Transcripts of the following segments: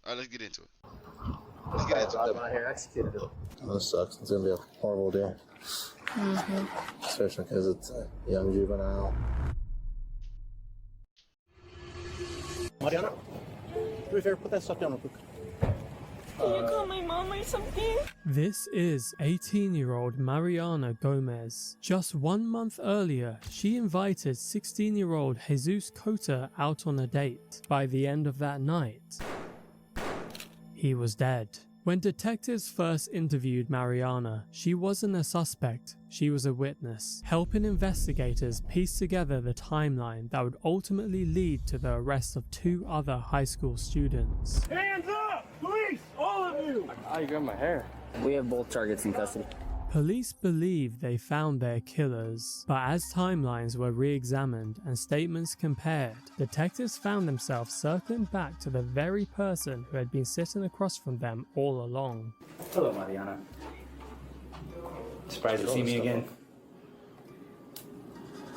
All right, let's get into it. Let's get into it. Out here executed it. That sucks. It's gonna be a horrible day. Especially because it's a young juvenile. Mariana, do me a favor, put that stuff down real quick. Can you call my mom or something? This is 18-year-old Mariana Gomez. Just 1 month earlier, she invited 16-year-old Jesus Cota out on a date. By the end of that night, he was dead. When detectives first interviewed Mariana, she wasn't a suspect, she was a witness, helping investigators piece together the timeline that would ultimately lead to the arrest of 2 other high school students. Hands up! Police! All of you! Oh, you grabbed my hair. We have both targets in custody. Police believe they found their killers, but as timelines were re-examined and statements compared, detectives found themselves circling back to the very person who had been sitting across from them all along. Hello, Mariana. Surprised to see me again?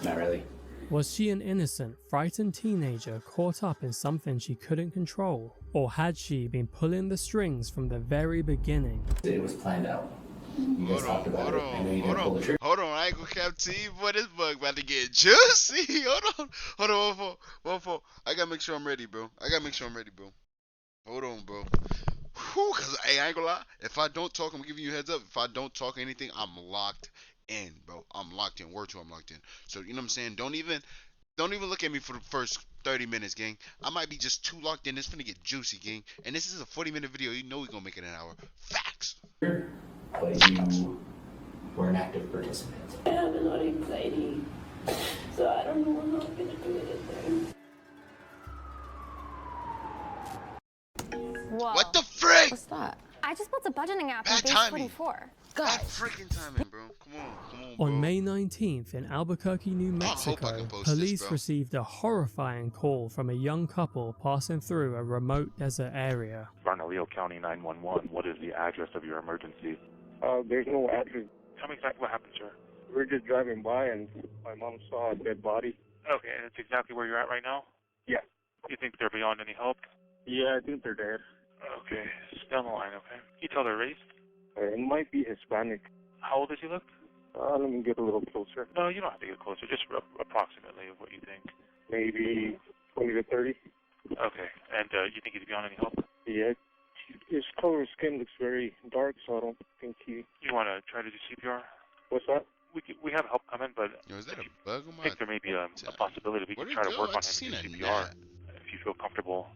Not really. Was she an innocent, frightened teenager caught up in something she couldn't control? Or had she been pulling the strings from the very beginning? It was planned out. You guys talked about it. I know you didn't pull the trigger. Hold on, I ain't gonna cap to you, boy. This bug about to get juicy. Hold on, one for. I gotta make sure I'm ready, bro. Hold on, bro. Whew, cause hey, I ain't gonna lie. If I don't talk, I'm giving you a heads up. If I don't talk anything, I'm locked in, bro. I'm locked in. Word to I'm locked in. So you know what I'm saying? Don't even look at me for the first 30 minutes, gang. I might be just too locked in. It's finna get juicy, gang. And this is a 40-minute video. You know we gonna make it an hour. Facts. But you were an active participant. I have a lot of anxiety, so I don't know how I'm gonna do it in Whoa. What the frick? What's that? I just built a budgeting app Bad on base timing. 24. Bad freaking timing, bro. Come on, bro. On May 19th in Albuquerque, New hope I Mexico, can post this, police bro. received a horrifying call from a young couple passing through a remote desert area. Bernalillo County 911. What is the address of your emergency? There's no address. Tell me exactly what happened, sir. We're just driving by and my mom saw a dead body. Okay, and it's exactly where you're at right now? Yeah. You think they're beyond any help? Yeah, I think they're dead. Okay, stay on the line, okay? Can you tell their race? It might be Hispanic. How old does he look? Let me get a little closer. No, you don't have to get closer, just approximately what you think. Maybe 20 to 30. Okay, and you think he's beyond any help? Yeah. His color of skin looks very dark, so I don't think he... You want to try to do CPR? What's that? We have help coming, but Yo, is that a bug on I my... think there may be a possibility we Where'd can it try to go? work I on just him seen and do a CPR gnat. if you feel comfortable.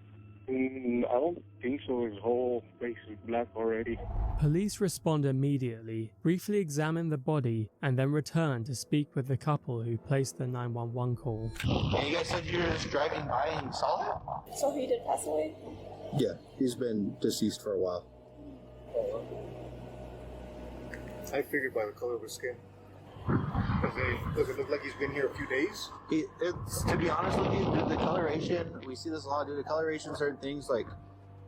I don't think so. His whole face is black already. Police respond immediately, briefly examine the body, and then return to speak with the couple who placed the 911 call. And you guys said you were just driving by and saw it? So he did pass away? Yeah, he's been deceased for a while. I figured by the color of his skin. Does it look like he's been here a few days? It's, to be honest with you, due to the coloration, we see this a lot due to coloration, certain things like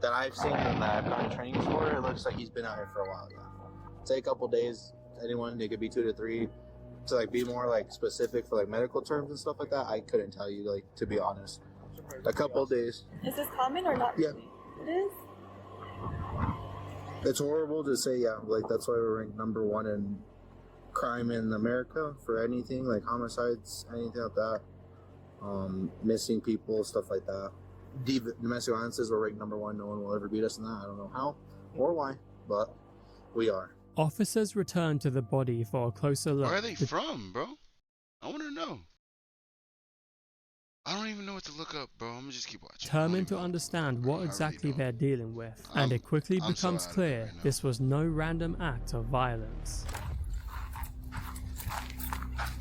that I've seen and that I've gone to trainings for, it looks like he's been out here for a while, yeah. Say a couple days, anyone, it could be 2 to 3. To like be more like specific for like medical terms and stuff like that, I couldn't tell you, like, to be honest. A couple days. Is this common or not? Yeah. It is? It's horrible to say, yeah, like that's why we're ranked number 1 in crime in America for anything, like homicides, anything like that. Missing people, stuff like that. Domestic violences, we're ranked number 1. No one will ever beat us in that. I don't know how or why, but we are. Officers returned to the body for a closer look. Where are they from, bro? I want to know. I don't even know what to look up, bro. I'm gonna just keep watching. Determined to understand what exactly they're dealing with, and it quickly I'm so becomes out of it clear right now. this was no random act of violence.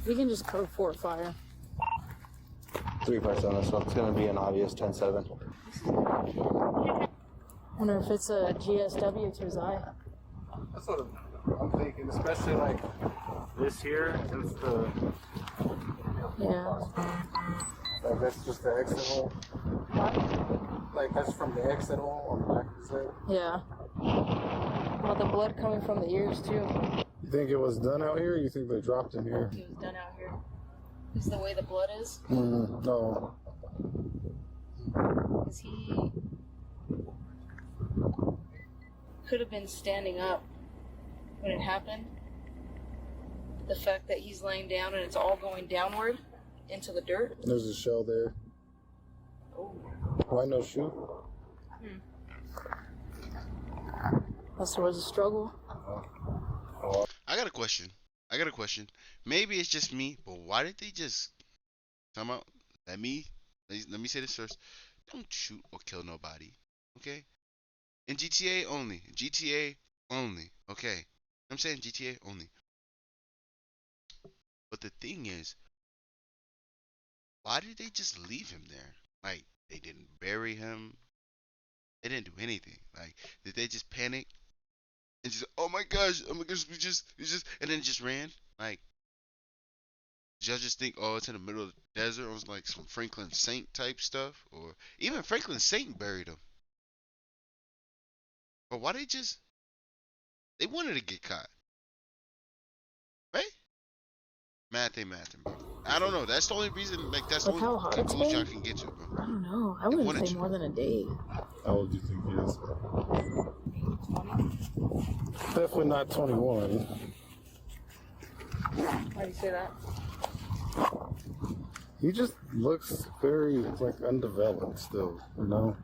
We can just code 4 fire. 3 parts on this one. It's going to be an obvious 10-7. Wonder if it's a GSW to his eye. That's what I'm thinking, especially like this here. That's the... Yeah. Like that's just the accidental. Like that's from the accidental on the back of his head. Yeah. Well, the blood coming from the ears, too. You think it was done out here, or you think they dropped him here? It was done out here. Is the way the blood is? No. Is he... could have been standing up when it happened. The fact that he's laying down and it's all going downward into the dirt. There's a shell there. Oh. Why no shoe? Unless there was a struggle. I got a question. Maybe it's just me, but why did they just come out? Let me say this first. Don't shoot or kill nobody. Okay? In GTA only. Okay? I'm saying GTA only. But the thing is, why did they just leave him there? Like, they didn't bury him. They didn't do anything. Like, did they just panic? And just, oh my gosh, we just, and then just ran? Like, did y'all just think, oh, it's in the middle of the desert? It was like some Franklin Saint type stuff? Or even Franklin Saint buried him. But why they wanted to get caught. Right? Math ain't mathing, bro. I don't know. That's the only reason, like, that's the only conclusion I can get to, bro. I don't know. I wouldn't say more than a day. How old do you think he is? Definitely not 21. Why do you say that? He just looks very, like, undeveloped still, you know?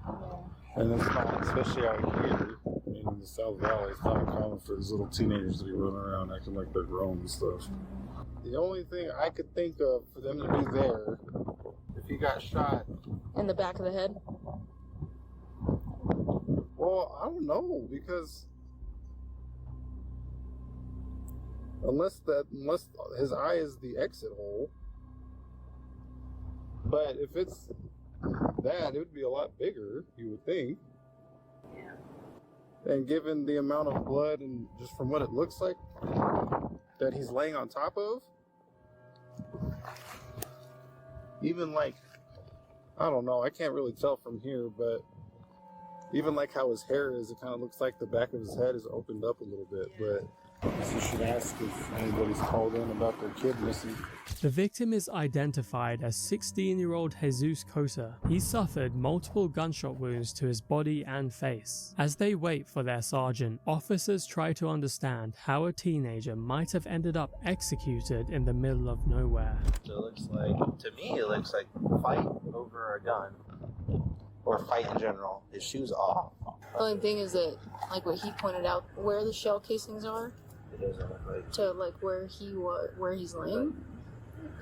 And it's not, especially out here in the South Valley, it's not uncommon for these little teenagers to be running around acting like they're grown and stuff. The only thing I could think of for them to be there, if he got shot in the back of the head? Well, I don't know, because unless his eye is the exit hole, but if it's that, it would be a lot bigger, you would think. Yeah. And given the amount of blood and just from what it looks like that he's laying on top of, even like, I don't know, I can't really tell from here, but even like how his hair is, it kind of looks like the back of his head is opened up a little bit. But you should ask if anybody's called in about their kid missing. The victim is identified as 16-year-old Jesus Cota. He suffered multiple gunshot wounds to his body and face. As they wait for their sergeant, officers try to understand how a teenager might have ended up executed in the middle of nowhere. So it looks like, to me, it looks like a fight over a gun. Or fight in general. His shoes off. The only thing is that, like what he pointed out, where the shell casings are, it doesn't look like to like where he's laying,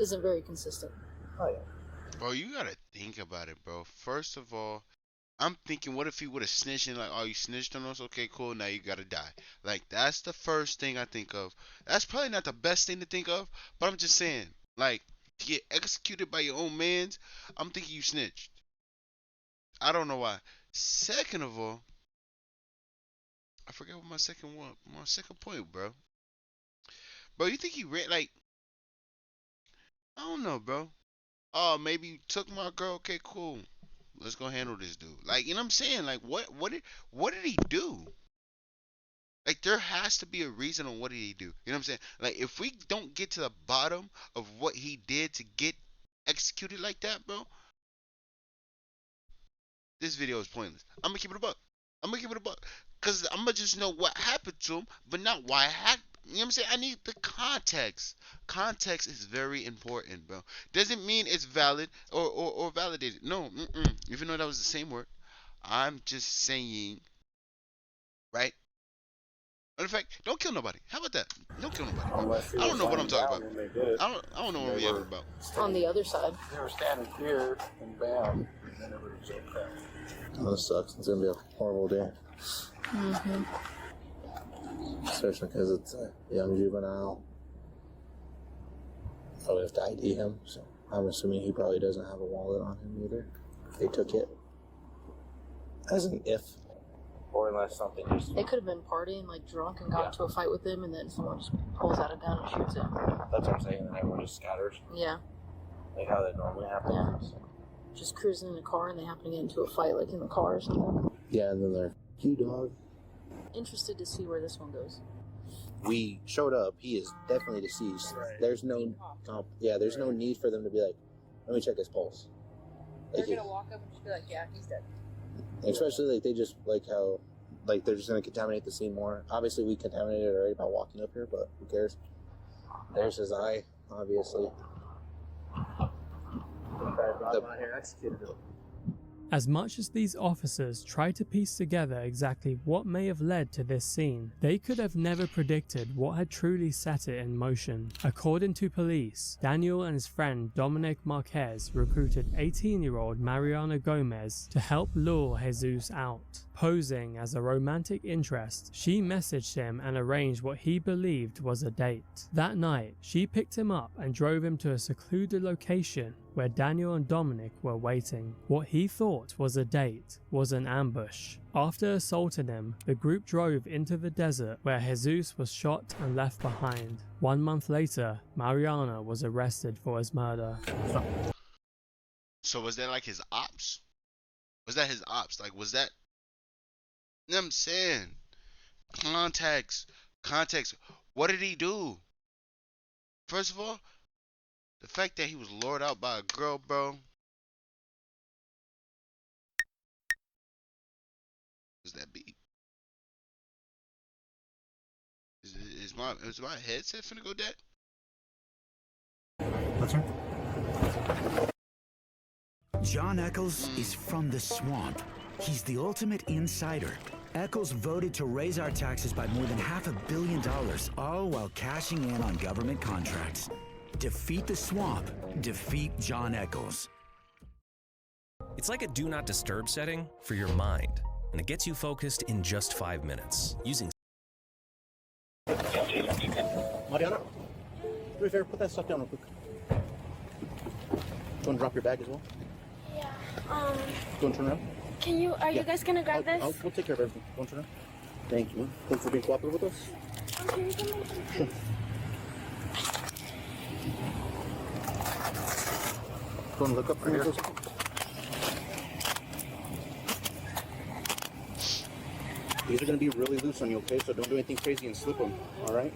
isn't very consistent. Oh yeah. Bro, you gotta think about it, bro. First of all, I'm thinking, what if he would have snitched and like, oh, you snitched on us? Okay, cool. Now you gotta die. Like, that's the first thing I think of. That's probably not the best thing to think of, but I'm just saying, like, to get executed by your own mans, I'm thinking you snitched. I don't know why. Second of all, I forgot what my second point, bro. Bro, you think he ran, like, I don't know, bro. Oh, maybe you took my girl. Okay, cool. Let's go handle this dude. Like, you know what I'm saying? Like, what did he do? Like, there has to be a reason on what did he do. You know what I'm saying? Like, if we don't get to the bottom of what he did to get executed like that, bro, this video is pointless. I'm gonna keep it a buck. Because I'm gonna just know what happened to him, but not why it happened. You know what I'm saying? I need the context. Context is very important, bro. Doesn't mean it's valid or validated. No, even though that was the same word. I'm just saying, right? In fact, don't kill nobody. How about that? Don't kill nobody. I don't know what I'm talking about. I don't know what we're talking about. On the other side. They were standing here and bam. And then everybody jumped out. Oh, this sucks. It's gonna be a horrible day. Mm-hmm. Especially because it's a young juvenile. Probably have to ID him, so I'm assuming he probably doesn't have a wallet on him either. They took it. As an if. Or unless something just... They could have been partying, like drunk, and got into a fight with him, and then someone just pulls out a gun and shoots him. That's what I'm saying, and everyone just scatters. Yeah. Like how that normally happens. Yeah. Just cruising in a car, and they happen to get into a fight, like in the car or something. Yeah, and then they're, you dog. Interested to see where this one goes. We showed up. He is definitely deceased. Right. There's no, there's no need for them to be like, let me check his pulse. They're gonna walk up and just be like, yeah, he's dead. Especially like they just like how like they're just gonna contaminate the scene more. Obviously, we contaminated it already by walking up here, but who cares? There's his eye, obviously. As much as these officers tried to piece together exactly what may have led to this scene, they could have never predicted what had truly set it in motion. According to police, Daniel and his friend Dominic Marquez recruited 18-year-old Mariana Gomez to help lure Jesus out. Posing as a romantic interest, she messaged him and arranged what he believed was a date. That night, she picked him up and drove him to a secluded location where Daniel and Dominic were waiting. What he thought was a date was an ambush. After assaulting him, the group drove into the desert where Jesus was shot and left behind. 1 month later, Mariana was arrested for his murder. So was that like his ops? Was that his ops? Like, was that... You know what I'm saying? Context. What did he do? First of all, the fact that he was lured out by a girl, bro. Is that beat? Is my headset finna go dead? That's right. John Eccles is from the swamp. He's the ultimate insider. Eccles voted to raise our taxes by more than $500 million, all while cashing in on government contracts. Defeat the swamp. Defeat John Eccles. It's like a do not disturb setting for your mind, and it gets you focused in just 5 minutes using. Mariana, do me a favor, put that stuff down real quick. Do you want to drop your bag as well? Yeah. Do you want to turn around? Are you guys gonna grab this? We'll take care of everything. Don't turn around. Thank you. Thanks for being cooperative with us. Okay, come on. Sure. Go and look up for here. These are going to be really loose on you, okay? So don't do anything crazy and slip them, all right?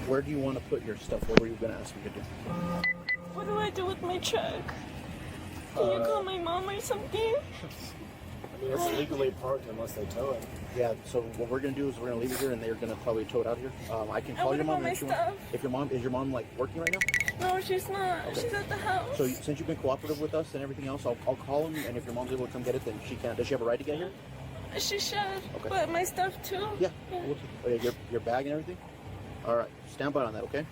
Where do you want to put your stuff? What were you going to ask me to do? What do I do with my truck? Can you call my mom or something? I mean, it's legally parked unless they tow it. Yeah, so what we're going to do is we're going to leave it here and they're going to probably tow it out here. I can call your mom if you want. If your mom, is your mom like working right now? No, she's not. Okay. She's at the house. So since you've been cooperative with us and everything else, I'll call them, and if your mom's able to come get it, then she can. Does she have a right to get here? She should. Okay. But my stuff too. Yeah. Your bag and everything? All right. Stand by on that, okay?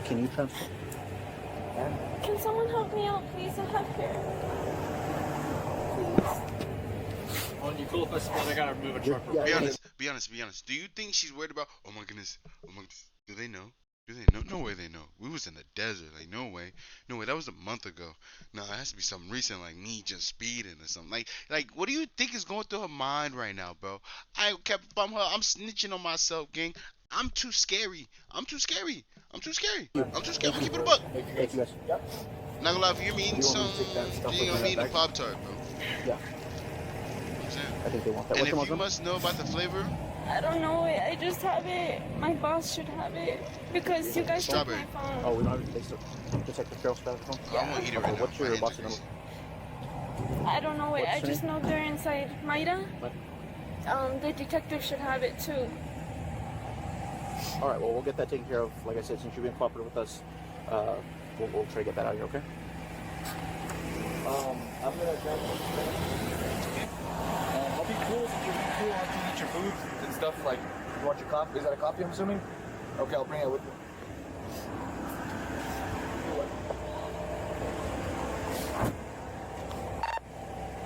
Can you transfer? Can someone help me out, please? I have hair. When you pull up a spot, I gotta move a truck. Yeah, be honest. Do you think she's worried about? Oh my goodness. Do they know? No way they know. We was in the desert. Like, no way. That was a month ago. No, it has to be something recent, like me just speeding or something. Like, what do you think is going through her mind right now, bro? I kept from her. I'm snitching on myself, gang. I'm too scary. I'm too scary. I'm keeping it a buck. Thank you, guys. Yep. Not gonna lie, if you're eating some, you're gonna be eating a Pop-Tart, bro. Yeah. I think they want that. And if you must know about the flavor, I don't know it. I just have it. My boss should have it because you guys took my phone. Oh, we don't have it. Detective Carol phone? Yeah. I won't eat it right now. What's your boss's number? I don't know it. I just know they're inside. Mayra? The detective should have it too. All right. Well, we'll get that taken care of. Like I said, since you've been cooperative with us, we'll try to get that out of here. Okay? I'm gonna grab I'll be cool if you're cool after you eat your food and stuff. Like, you want your coffee? Is that a coffee, I'm assuming? Okay, I'll bring it with me.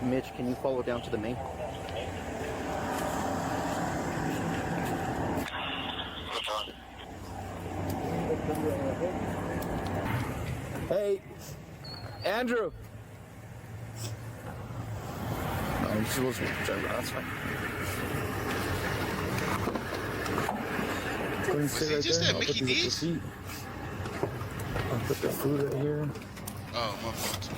Mitch, can you follow down to the main? Hey, Andrew. You're supposed to be driving, that's fine. Was he just at Mickey D's? I'll put the food right here. Oh, my fault.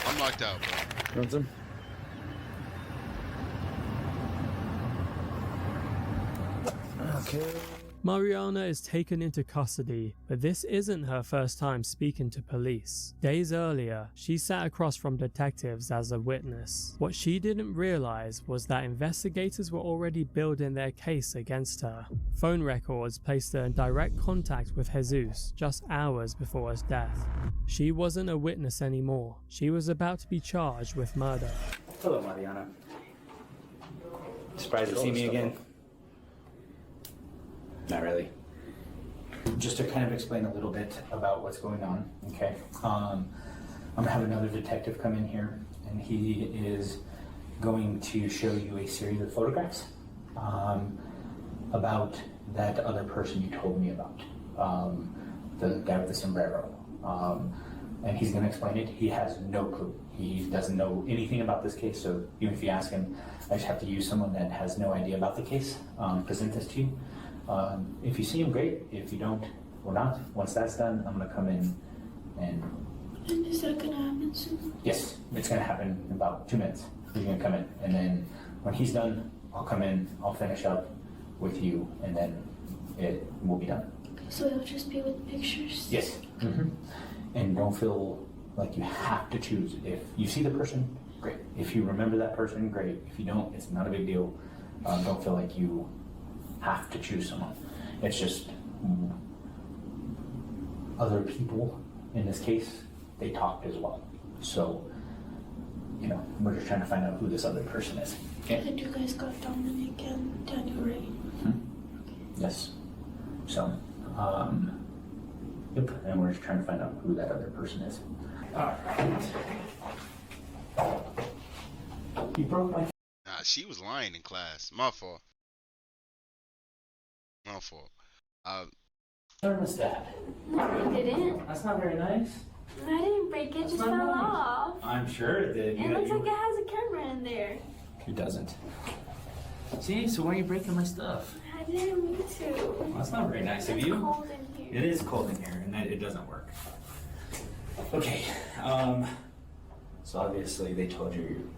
I'm locked out, bro. You want some? Okay. Mariana is taken into custody, but this isn't her first time speaking to police. Days earlier, she sat across from detectives as a witness. What she didn't realize was that investigators were already building their case against her. Phone records placed her in direct contact with Jesus just hours before his death. She wasn't a witness anymore. She was about to be charged with murder. Hello, Mariana. Surprised to see me again? Not really. Just to kind of explain a little bit about what's going on, okay? I'm gonna have another detective come in here, and he is going to show you a series of photographs about that other person you told me about, the guy with the sombrero. And he's gonna explain it. He has no clue. He doesn't know anything about this case, so even if you ask him, I just have to use someone that has no idea about the case, present this to you. If you see him, great. If you don't, or not. Once that's done, I'm gonna come in and... And is that gonna happen soon? Yes, it's gonna happen in about 2 minutes. He's gonna come in, and then when he's done, I'll come in, I'll finish up with you, and then it will be done. So it'll just be with pictures? Yes. And don't feel like you have to choose. If you see the person, great. If you remember that person, great. If you don't, it's not a big deal. Don't feel like you have to choose someone. It's just other people in this case, they talked as well. So, you know, we're just trying to find out who this other person is. Okay? And you guys got Dominic and Daniel, right? Yes. So, yep, and we're just trying to find out who that other person is. Alright. You broke my... Nah, she was lying in class. My fault. My fault. Thermostat. No, I didn't. That's not very nice. I didn't break it, just fell off. I'm sure it did. It looks like it has a camera in there. It doesn't. See, so why are you breaking my stuff? I didn't mean to. Well, that's not very nice of you. It's cold in here. It is cold in here, and it doesn't work. Okay, so obviously they told you,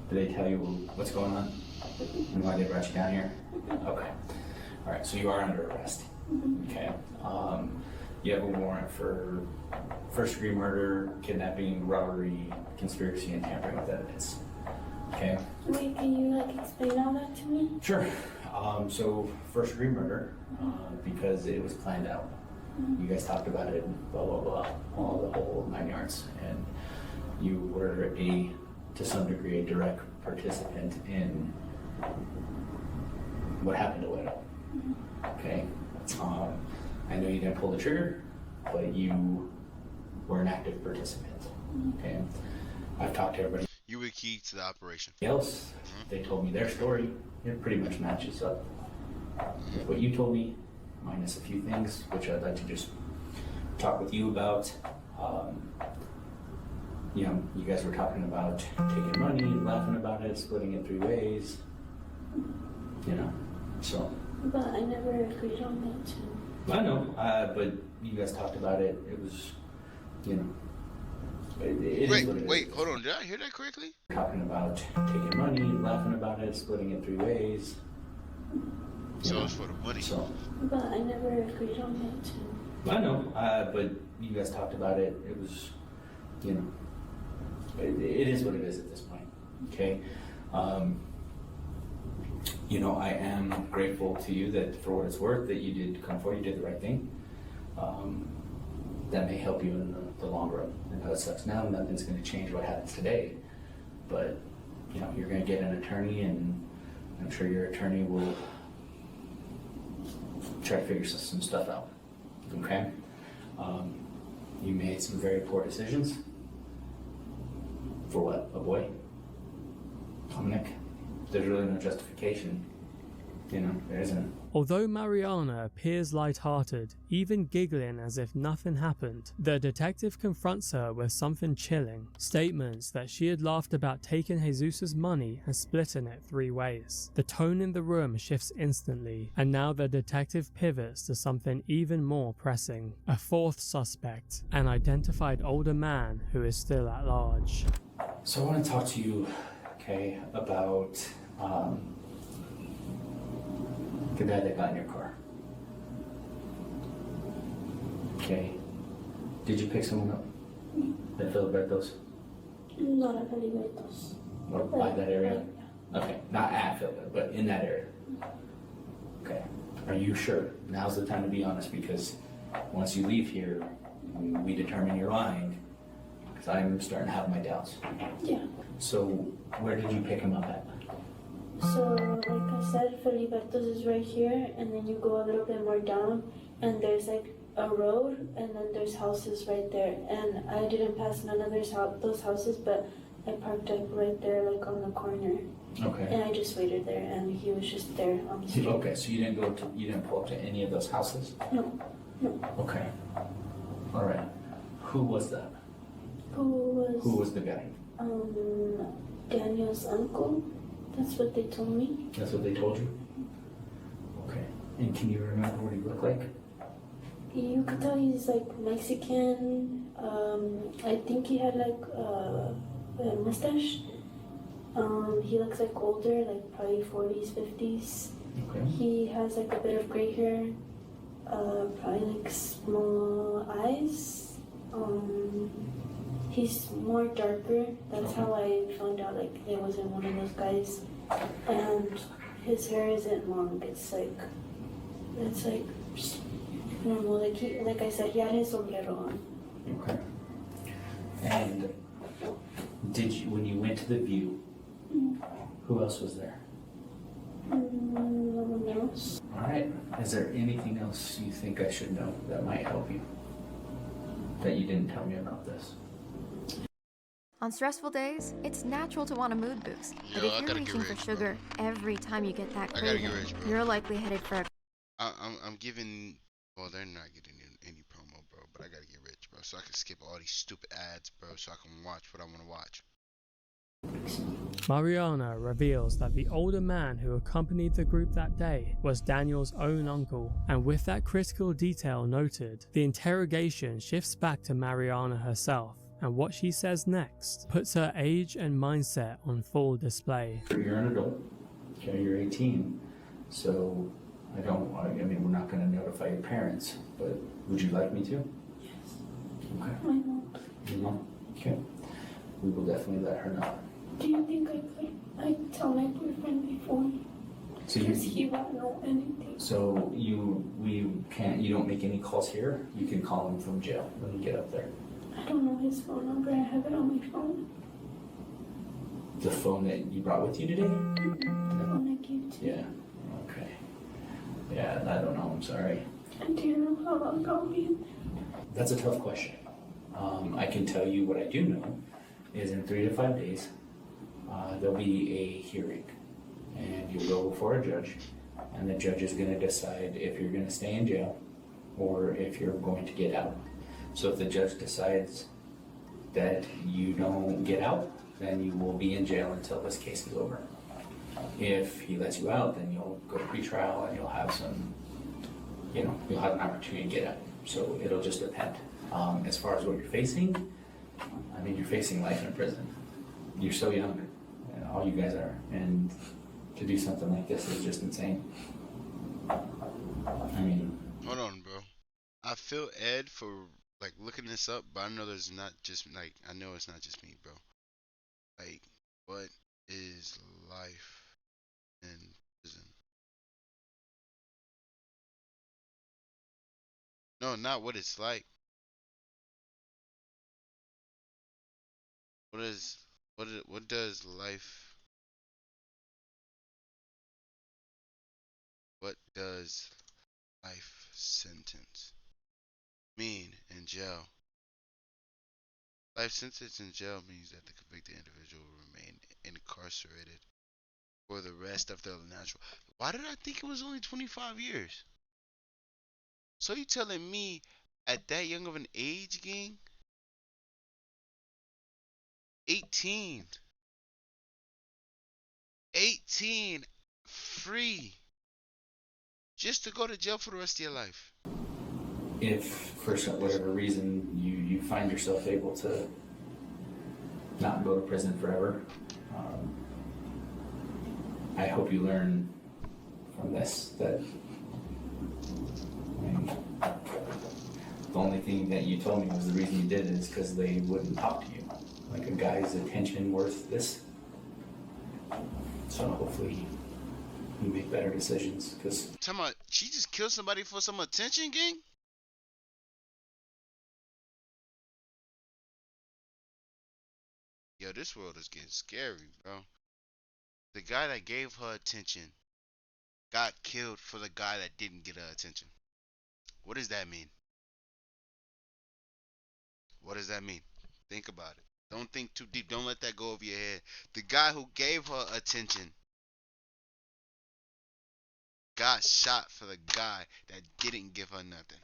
did they tell you what's going on? And why they brought you down here? Okay. All right, so you are under arrest. Okay. You have a warrant for first-degree murder, kidnapping, robbery, conspiracy, and tampering with evidence. Okay. Wait, can you explain all that to me? Sure. So first-degree murder, because it was planned out. You guys talked about it, blah, blah, blah, all the whole 9 yards. And you were to some degree, a direct participant in what happened to Widow. Okay. I know you didn't pull the trigger, but you were an active participant. Okay. I've talked to everybody. You were key to the operation. Else, they told me their story. It pretty much matches up with what you told me, minus a few things, which I'd like to just talk with you about. You know, you guys were talking about taking money, laughing about it, splitting it 3 ways. You know, so. But I never agreed on that too. I know, but you guys talked about it. It was, you know. Wait, hold on. Did I hear that correctly? Talking about taking money, laughing about it, splitting it 3 ways. So it's for the money. So. But I never agreed on that too. I know, but you guys talked about it. It was, you know, it is what it is at this point. Okay. You know, I am grateful to you that for what it's worth that you did come forward, you did the right thing. That may help you in the long run. I know it sucks now, nothing's going to change what happens today. But, you know, you're going to get an attorney, and I'm sure your attorney will try to figure some stuff out. Okay? You made some very poor decisions. For what? A boy? Dominic? There's really no justification. You know, there isn't. Although Mariana appears lighthearted, even giggling as if nothing happened, the detective confronts her with something chilling. Statements that she had laughed about taking Jesus' money and splitting it 3 ways. The tone in the room shifts instantly, and now the detective pivots to something even more pressing. A 4th suspect, an identified older man who is still at large. So I want to talk to you, okay, about the guy that got in your car. Okay. Did you pick someone up at Filiberto's? Not at Filiberto's. Or by that area? Okay, not at Filiberto, but in that area. Okay. Are you sure? Now's the time to be honest, because once you leave here, we determine you're lying. Because I'm starting to have my doubts. Yeah. So, where did you pick him up at? So, like I said, Filiberto's is right here, and then you go a little bit more down, and there's like a road, and then there's houses right there. And I didn't pass none of those houses, but I parked up right there, like on the corner. Okay. And I just waited there, and he was just there on the street. Okay, so you didn't pull up to any of those houses? No. Okay. All right. Who was that? Who was the guy? Daniel's uncle. That's what they told me. That's what they told you? Okay. And can you remember what he looked like? You could tell he's like Mexican. I think he had like a mustache. He looks like older, like probably 40s, 50s. Okay. He has like a bit of gray hair, probably like small eyes. He's more darker. That's how I found out like it wasn't one of those guys. And his hair isn't long. It's like normal. Like I said, he had his sombrero on. Okay. And when you went to the view, who else was there? No one else. All right. Is there anything else you think I should know that might help you? That you didn't tell me about this? On stressful days, it's natural to want a mood boost. But if you're reaching for sugar every time you get that craving, you're likely headed for a... I'm giving... Well, they're not getting any promo, bro. But I gotta get rich, bro. So I can skip all these stupid ads, bro. So I can watch what I want to watch. Mariana reveals that the older man who accompanied the group that day was Daniel's own uncle, and with that critical detail noted, the interrogation shifts back to Mariana herself, and what she says next puts her age and mindset on full display. You're an adult, okay, you're 18, so I mean, we're not going to notify your parents, but would you like me to? Yes. Okay. My mom. Your mom? Okay. We will definitely let her know. Do you think I could tell my boyfriend before? Because he won't know anything. So you don't make any calls here? You can call him from jail when you get up there. I don't know his phone number. I have it on my phone. The phone that you brought with you today? The one I gave to you. Yeah. Okay. Yeah, I don't know. I'm sorry. And do you know how long I'll be in there? That's a tough question. I can tell you what I do know is in 3 to 5 days, there'll be a hearing, and you'll go before a judge, and the judge is going to decide if you're going to stay in jail or if you're going to get out. So if the judge decides that you don't get out, then you will be in jail until this case is over. If he lets you out, then you'll go to pretrial and you'll have you'll have an opportunity to get out. So it'll just depend. As far as what you're facing, I mean, you're facing life in prison. You're so young, all you guys are, and to do something like this is just insane. I mean... Hold on, bro. I feel Ed for, like, looking this up, but I know there's not just, like, I know it's not just me, bro. Like, what is life in prison? No, not what it's like. What does life sentence mean in jail? Life sentence in jail means that the convicted individual will remain incarcerated for the rest of their natural. Why did I think it was only 25 years? So you telling me at that young of an age, gang? 18 free just to go to jail for the rest of your life? If for whatever reason you find yourself able to not go to prison forever, I hope you learn from this that The only thing that you told me was the reason you did it is because they wouldn't talk to you. Like a guy's attention worth this. So hopefully you make better decisions. Because Tell me, she just killed somebody for some attention, gang? Yo, this world is getting scary, bro. The guy that gave her attention got killed for the guy that didn't get her attention. What does that mean? What does that mean? Think about it. Don't think too deep. Don't let that go over your head. The guy who gave her attention got shot for the guy that didn't give her nothing.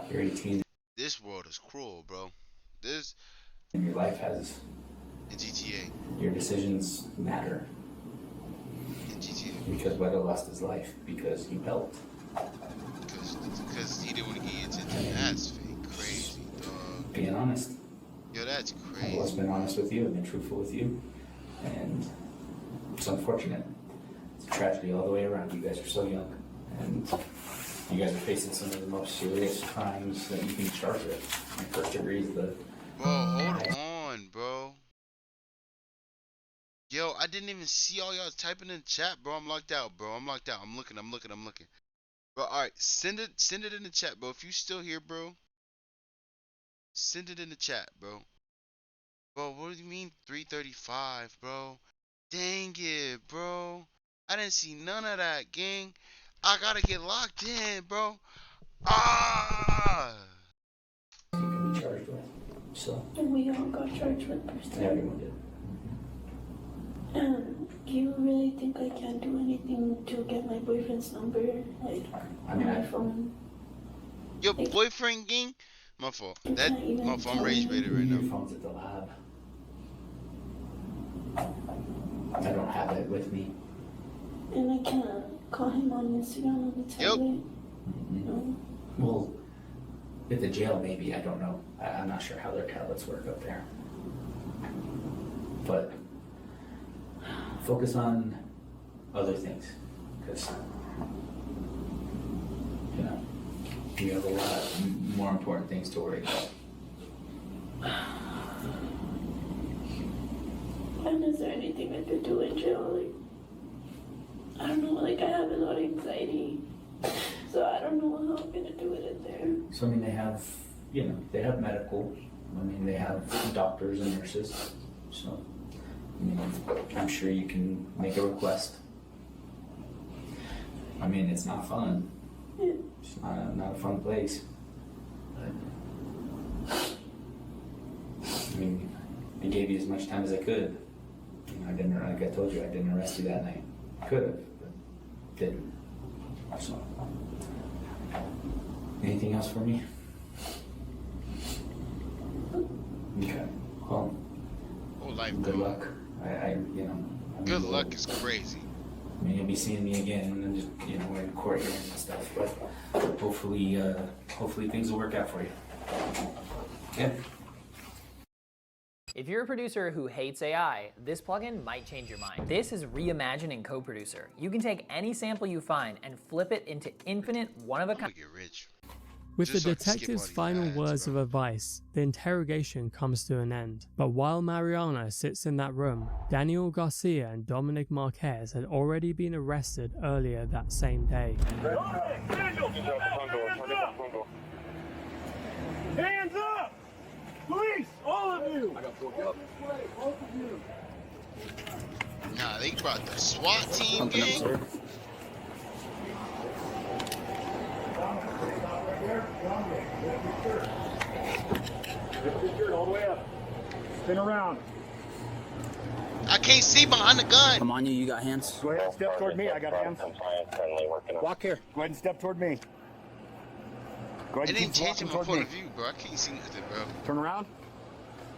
you're 18 This world is cruel, bro. This and your life has in GTA. Your decisions matter. In GTA. Because Wanderlust is life. Because you helped. Because he didn't want to get your attention. That's fake crazy, dog. Being honest. Yo, that's I've crazy. always been honest with you. I've been truthful with you. And it's unfortunate. It's a tragedy all the way around. You guys are so young. And you guys are facing some of the most serious crimes that you can be charged with. My first degree is the... Bro, hold on, bro. Yo, I didn't even see all y'all typing in chat, bro. I'm locked out, bro. I'm locked out. I'm looking. Bro, alright, send it in the chat, bro. If you still here, bro, send it in the chat, bro. Bro, what do you mean 335, bro? Dang it, bro. I didn't see none of that, gang. I gotta get locked in, bro. Ah! You can be charged with. So... And we all got charged with first time. Everyone did. You really think I can't do anything to get my boyfriend's number, like, on my phone? Your boyfriend, gang? My fault. My fault. I'm rage baited right now. Your phone's at the lab. I don't have it with me. And I can't call him on Instagram on the tablet? No. Well, at the jail maybe, I don't know. I'm not sure how their tablets work up there. But focus on other things, because, you know, you have a lot more important things to worry about. And is there anything I could do in jail? Like, I don't know, like I have a lot of anxiety, so I don't know how I'm gonna do it in there. So I mean, they have, you know, they have medical. I mean, they have doctors and nurses. So, I mean, I'm sure you can make a request. I mean, it's not fun. Yeah. It's not a fun place. But, I mean, I gave you as much time as I could. You know, I didn't, like I told you, I didn't arrest you that night. Could have, but didn't. So, anything else for me? Okay. Well, whole life, good bro. luck. You know. Good luck is crazy. I mean, you'll be seeing me again, and then just, you know, we're in court hearings and stuff. But hopefully, hopefully things will work out for you. Yeah. If you're a producer who hates AI, this plugin might change your mind. This is Reimagine in CoProducer. You can take any sample you find and flip it into infinite, one-of-a-kind. With the detective's final words of advice, the interrogation comes to an end. But while Mariana sits in that room, Daniel Garcia and Dominic Marquez had already been arrested earlier that same day. Hands up! Police! All of you! I got pulled up. Nah, they brought the SWAT team, gang. All the way up. Spin around. I can't see behind the gun. Come on, you got hands? Go ahead and step toward me. I got hands. Walk here. Go ahead and step toward me. Go ahead It and ain't keep changing walking my toward point me. of view, bro. I can't see nothing, bro. Turn around.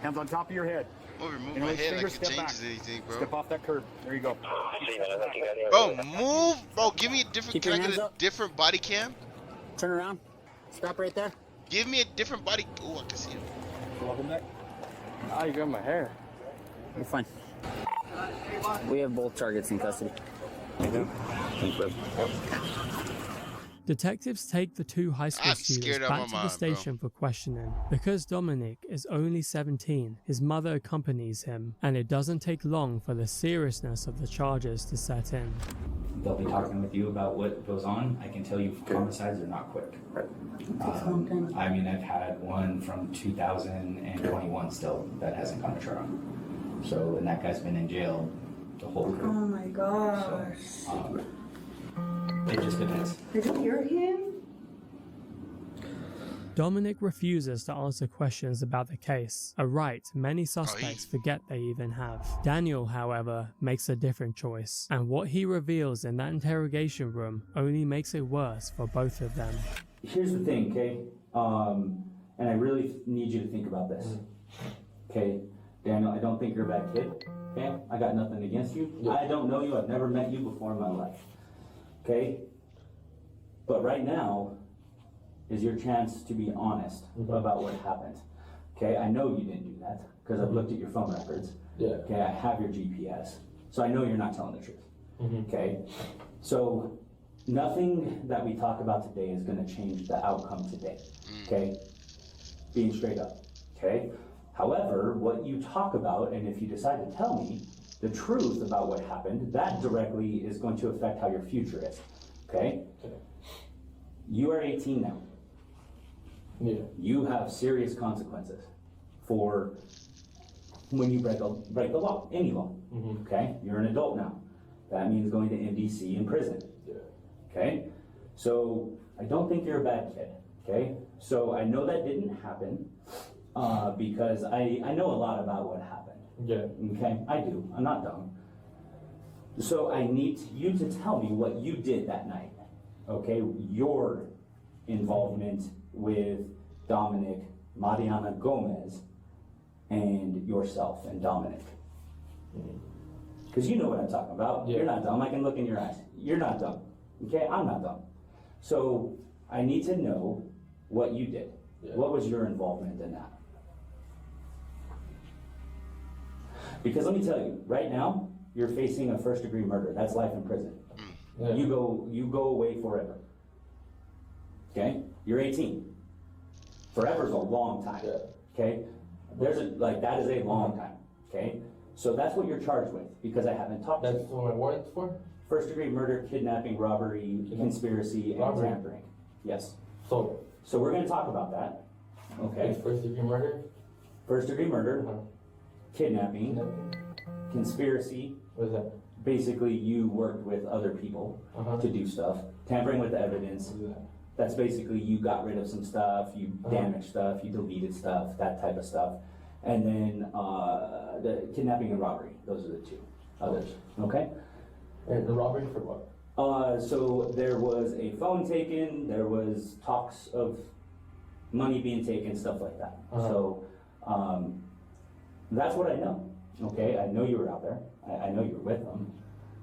Hands on top of your head. I'm gonna remove You know, my his head like fingers it step changes back. anything, bro. Step off that curb. There you go. Bro, move. Bro, give me a different. Keep Can your I get hands a up. different body cam? Turn around. Stop right there. Give me a different body. Oh, I can see him. Welcome back. Ah, you got my hair. You're fine. We have both targets in custody. You do? Thanks, bud. Detectives take the two high school I'm students scared out back my to the mind, station for questioning. Because Dominic is only 17, his mother accompanies him, and it doesn't take long for the seriousness of the charges to set in. They'll be talking with you about what goes on. I can tell you homicides are not quick. I mean, I've had one from 2021 still that hasn't gone to trial. So, and that guy's been in jail the whole career. Oh my gosh. So, it just depends. Did you hear him? Dominic refuses to answer questions about the case, a right many suspects forget they even have. Daniel, however, makes a different choice, and what he reveals in that interrogation room only makes it worse for both of them. Here's the thing, okay? And I really need you to think about this. Okay, Daniel, I don't think you're a bad kid. Okay, I got nothing against you. I don't know you. I've never met you before in my life. Okay, but right now is your chance to be honest about what happened. Okay, I know you didn't do that because I've looked at your phone records. Okay, I have your GPS, so I know you're not telling the truth. Okay, so nothing that we talk about today is going to change the outcome today. Okay, being straight up. Okay. However, what you talk about, and if you decide to tell me the truth about what happened, that directly is going to affect how your future is. Okay? You are 18 now. Yeah. You have serious consequences for when you break the law, any law. Okay? You're an adult now. That means going to MDC in prison. Okay? So I don't think you're a bad kid. Okay? So I know that didn't happen. Because I know a lot about what happened. Yeah. Okay, I do. I'm not dumb. So I need you to tell me what you did that night. Okay, your involvement with Dominic, Mariana Gomez, and yourself and Dominic. Because you know what I'm talking about. Yeah. You're not dumb. I can look in your eyes. You're not dumb. Okay, I'm not dumb. So I need to know what you did. Yeah. What was your involvement in that? Because let me tell you, right now, you're facing a first-degree murder. That's life in prison. Yeah. You go away forever. Okay? You're 18. Forever's a long time. Yeah. Okay? That is a long time. Okay? So that's what you're charged with, because I haven't talked to you. That's what my warrant's for? First-degree murder, kidnapping, robbery, conspiracy, and tampering. Yes. So we're going to talk about that. Okay? First-degree murder? First-degree murder. Kidnapping, conspiracy. What is that? Basically, you worked with other people to do stuff. Tampering with the evidence. That's basically you got rid of some stuff, you damaged stuff, you deleted stuff, that type of stuff. And then the kidnapping and robbery. Those are the two others. Okay? And the robbery for what? So there was a phone taken. There was talks of money being taken, stuff like that. So. That's what I know, okay? I know you were out there. I know you were with them,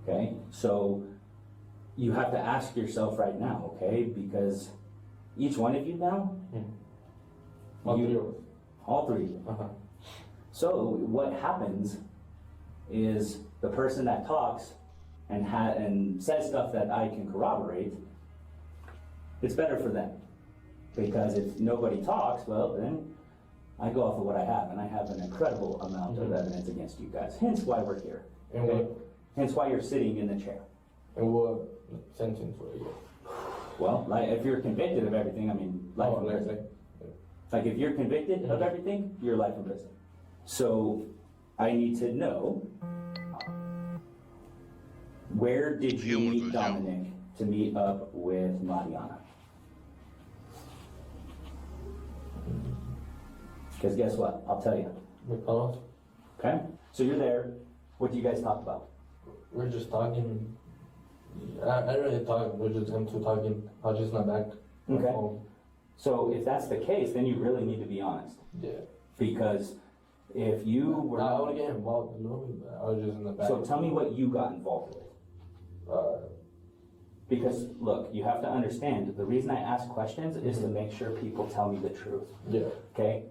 okay? So you have to ask yourself right now, okay? Because each one of you now, all three of you. So what happens is the person that talks and says stuff that I can corroborate, it's better for them. Because if nobody talks, well, then I go off of what I have, and I have an incredible amount of evidence against you guys. Hence why we're here. Okay? Hence why you're sitting in the chair. And what sentence were you? Well, like if you're convicted of everything, I mean, life in prison. Like if you're convicted of everything, you're life in prison. So I need to know, where did you meet Dominic to meet up with Mariana? Because guess what? I'll tell you. McDonald's. Okay? So you're there. What do you guys talk about? We're just talking. I don't really talk. We're just them two talking. I'll just not back. Okay. So if that's the case, then you really need to be honest. Yeah. Because if you were. I want to get involved in the movie, but I was just in the back. So tell me what you got involved with. Because look, you have to understand, the reason I ask questions is to make sure people tell me the truth. Yeah. Okay?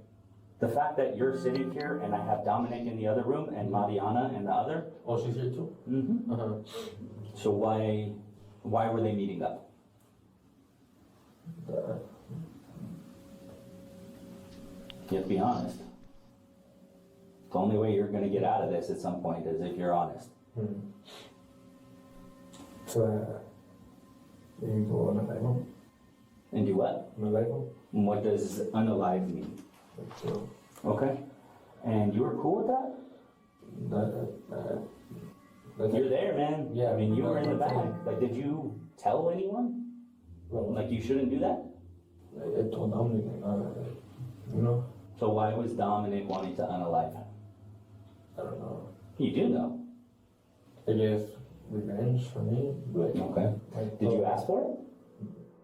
The fact that you're sitting here and I have Dominic in the other room and Mariana in the other. Oh, she's here too? Mm-hmm. So why were they meeting up? You have to be honest. The only way you're going to get out of this at some point is if you're honest. So, you go on a level? And do what? On a level? And what does unalive mean? Okay. And you were cool with that? You're there, man. Yeah. I mean, you were in the back. Like, did you tell anyone? Like, you shouldn't do that? I told Dominic, you know? So why was Dominic wanting to unalive him? I don't know. You do know. I guess revenge for me. But okay. Did you ask for it?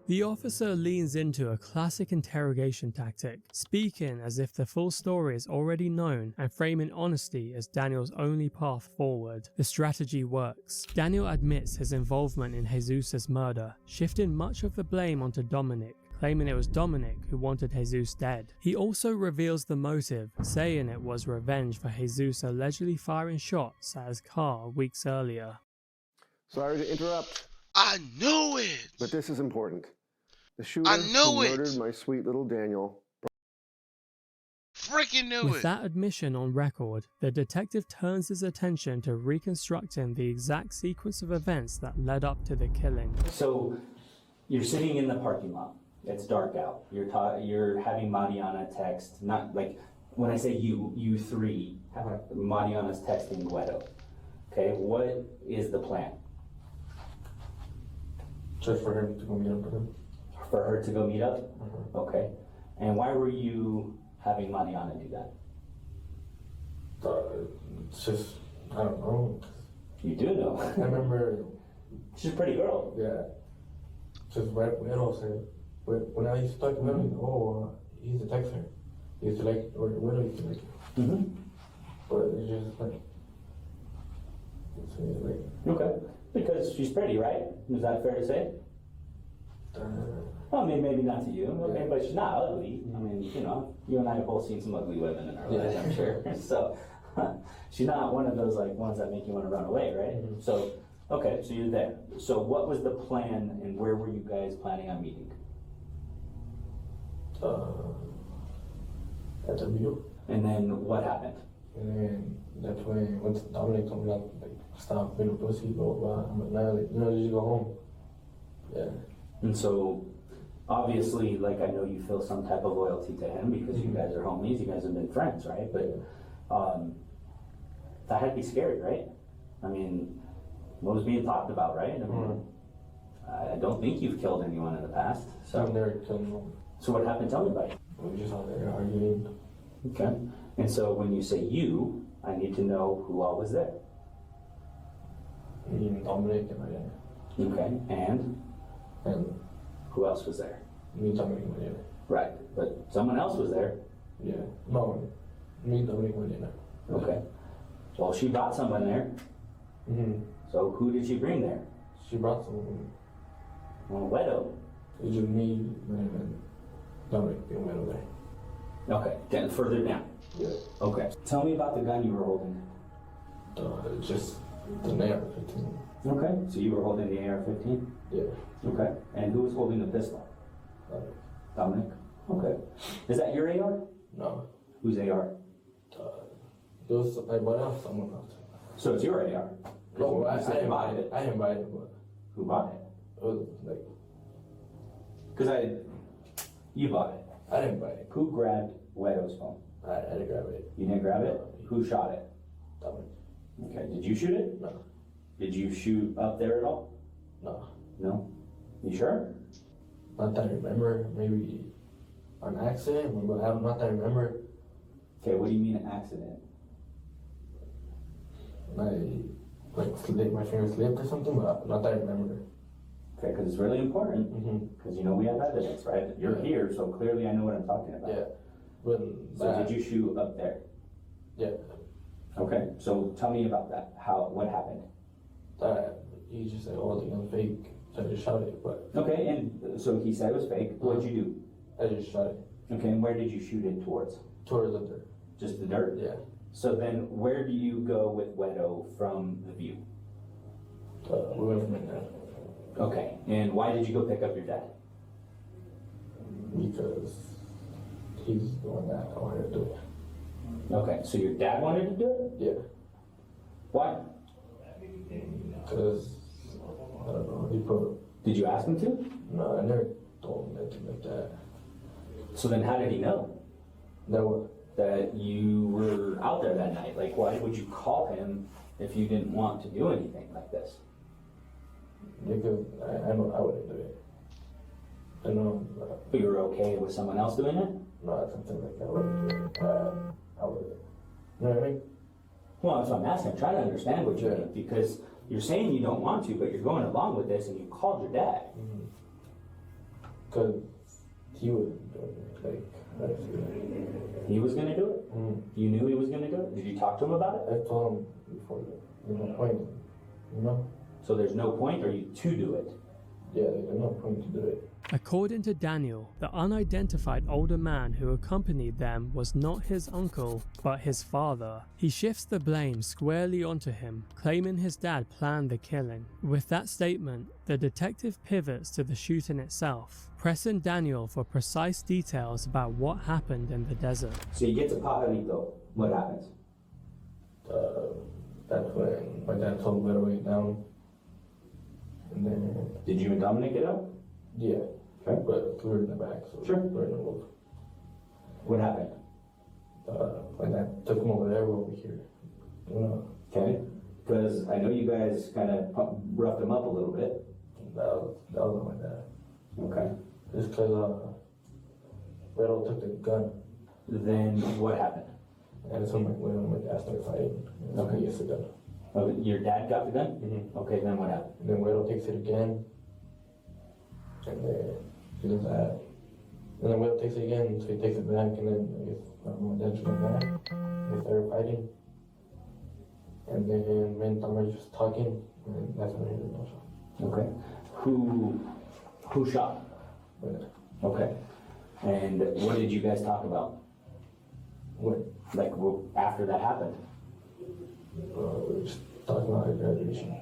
The officer leans into a classic interrogation tactic, speaking as if the full story is already known and framing honesty as Daniel's only path forward. The strategy works. Daniel admits his involvement in Jesus' murder, shifting much of the blame onto Dominic, claiming it was Dominic who wanted Jesus dead. He also reveals the motive, saying it was revenge for Jesus allegedly firing shots at his car weeks earlier. Sorry to interrupt. I knew it! But this is important. The shooter who murdered my sweet little Daniel. Freaking knew With that admission on record, the detective turns his attention to reconstructing the exact sequence of events that led up to the killing. So, you're sitting in the parking lot. It's dark out. You're having Mariana text, not like, when I say you three, Mariana's texting Guido. Okay, what is the plan? Just for him to go meet up with him. For her to go meet up? Okay. And why were you having Mariana do that? It's just, I don't know. You do know. I remember. She's a pretty girl. Yeah. Just Widow said, when I used to talk to him, he used to text her. He used to like, or Widow used to like her. But it's just like, okay. Because she's pretty, right? Is that fair to say? Well, I mean, maybe not to you, okay, but she's not ugly. I mean, you know, you and I have both seen some ugly women in our lives, I'm sure. So, she's not one of those, like, ones that make you want to run away, right? So, okay, so you're there. So what was the plan, and where were you guys planning on meeting? At the view. And then what happened? And then that's when once Dominic told me, like, stop being a pussy, blah, blah, blah. I'm like, nah, like, you know, just go home. Yeah. And so, obviously, like, I know you feel some type of loyalty to him because you guys are homies, you guys have been friends, right? But that had to be scary, right? I mean, what was being talked about, right? I mean, I don't think you've killed anyone in the past. So I've never killed anyone. So what happened? Tell me about it. We were just out there arguing. Okay. And so when you say you, I need to know who all was there. Me and Dominic and Mariana. Okay. And who else was there? Me, Dominic, and Mariana. Right. But someone else was there. Yeah. No, me, Dominic, and Mariana. Okay. Well, she brought someone there. So who did she bring there? She brought someone. Well, Wedo. It's just me, Mariana, and Dominic, and Wedo there. Okay. Then further down. Yeah. Okay. Tell me about the gun you were holding. Just the AR-15. Okay. So you were holding the AR-15? Yeah. Okay. And who was holding the pistol? Dominic. Okay. Is that your AR? No. Whose AR? It was, I bought it off someone else. So it's your AR? No, I didn't buy it. I didn't buy it, but. Who bought it? It was like. Because you bought it. I didn't buy it. Who grabbed Wedo's phone? I didn't grab it. You didn't grab it? Who shot it? Dominic. Okay. Did you shoot it? No. Did you shoot up there at all? No. No? You sure? Not that I remember. Maybe an accident, but not that I remember. Okay, what do you mean an accident? My finger slipped or something, but not that I remember. Okay, because it's really important. Because you know we have evidence, right? You're here, so clearly I know what I'm talking about. Yeah. So did you shoot up there? Yeah. Okay, so tell me about that. What happened? He just said, "Oh, the gun's fake," so I just shot it. But okay, and so he said it was fake. What did you do? I just shot it. Okay, and where did you shoot it towards? Towards the dirt. Just the dirt? Yeah. So then, where do you go with Wedo from the view? We went from there. Okay, and why did you go pick up your dad? Because he's the one that wanted to do it. Okay, so your dad wanted to do it? Yeah. Why? Because, I don't know, he put... Did you ask him to? No, I never told him anything like that. So then how did he know? That what? That you were out there that night? Like, why would you call him if you didn't want to do anything like this? Because I know I wouldn't do it. I know. But you were okay with someone else doing it? No, something like that. I wouldn't do it. I would. You know what I mean? Well, that's what I'm asking. I'm trying to understand what you mean, because you're saying you don't want to, but you're going along with this, and you called your dad. Because he was doing it. Like, he was gonna do it? You knew he was gonna do it? Did you talk to him about it? I told him before. There's no point. You know? So there's no point, or you to do it? Yeah, there's no point to do it. According to Daniel, the unidentified older man who accompanied them was not his uncle, but his father. He shifts the blame squarely onto him, claiming his dad planned the killing. With that statement, the detective pivots to the shooting itself, pressing Daniel for precise details about what happened in the desert. So you get to Pajarito. What happens? That's when my dad told me to wait down. And then... Did you and Dominic get up? Yeah. Okay. But we were in the back, so sure. We're in the move. What happened? My dad took him over there, we're over here. You know? Okay. Because I know you guys kind of roughed him up a little bit. That was my dad. Okay. Just because Redo took the gun. Then what happened? And so when my dad started fighting, okay, he gets the gun. Oh, your dad got the gun? Mm-hmm. Okay, then what happened? And then Redo takes it again. And then he does that. And then Redo takes it again, so he takes it back, and then I guess my dad just went back. They started fighting. And then me and Tom were just talking, and that's when I heard the gunshot. Okay. Who shot? Okay. And what did you guys talk about? What? Like after that happened? We were just talking about our graduation.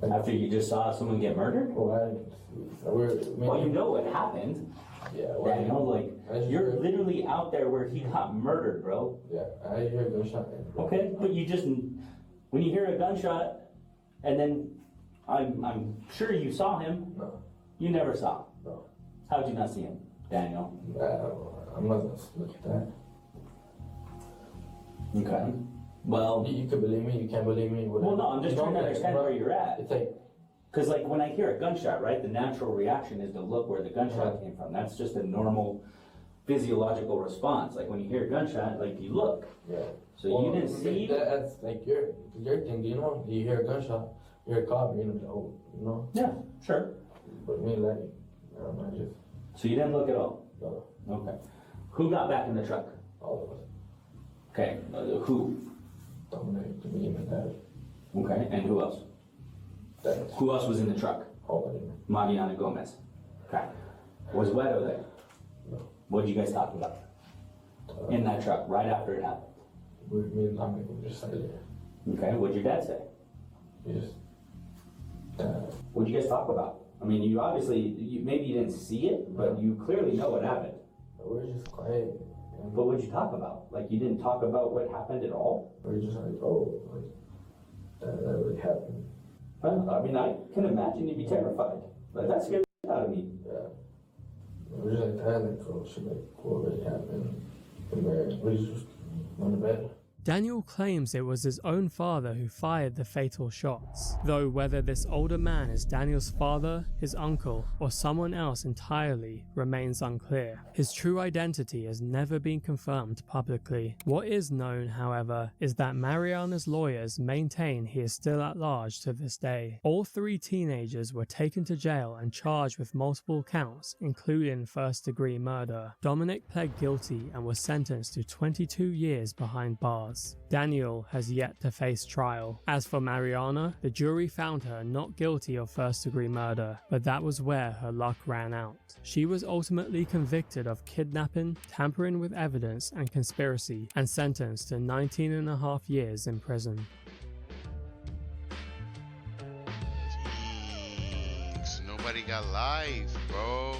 After you just saw someone get murdered? Well, you know what happened. Yeah. Well, you know, like, you're literally out there where he got murdered, bro. Yeah, I hear a gunshot. Okay, but you just, when you hear a gunshot, and then I'm sure you saw him. No. You never saw. No. How'd you not see him, Daniel? I'm not gonna look at that. Okay. Well, you can believe me, you can't believe me. Well, no, I'm just trying to understand where you're at. It's like, because like when I hear a gunshot, right, the natural reaction is to look where the gunshot came from. That's just a normal physiological response. Like when you hear a gunshot, like you look. Yeah. So you didn't see. That's like your thing. You know, you hear a gunshot, you're a cop, you know. Yeah, sure. But me, like, I don't know, just. So you didn't look at all. No. Okay. Who got back in the truck? All of us. Okay. Who? Dominic, me, and my dad. Okay. And who else? Dad. Who else was in the truck? All of them. Mariana Gomez. Okay. Was Wedo there? No. What did you guys talk about? In that truck, right after it happened? Me and Dominic were just sat there. Okay. What'd your dad say? He just. What'd you guys talk about? I mean, you obviously, maybe you didn't see it, but you clearly know what happened. We were just quiet. But what'd you talk about? Like, you didn't talk about what happened at all? We were just like, oh, like, that really happened. I mean, I can imagine you'd be terrified. Like, that scared the shit out of me. Yeah. We were just like that, like, oh shit, like, what really happened? From there, we just went to bed. Daniel claims it was his own father who fired the fatal shots, though whether this older man is Daniel's father, his uncle, or someone else entirely remains unclear. His true identity has never been confirmed publicly. What is known, however, is that Mariana's lawyers maintain he is still at large to this day. All three teenagers were taken to jail and charged with multiple counts, including first-degree murder. Dominic pled guilty and was sentenced to 22 years behind bars. Daniel has yet to face trial. As for Mariana, the jury found her not guilty of first-degree murder, but that was where her luck ran out. She was ultimately convicted of kidnapping, tampering with evidence, and conspiracy, and sentenced to 19.5 years in prison. Jeez, nobody got life, bro.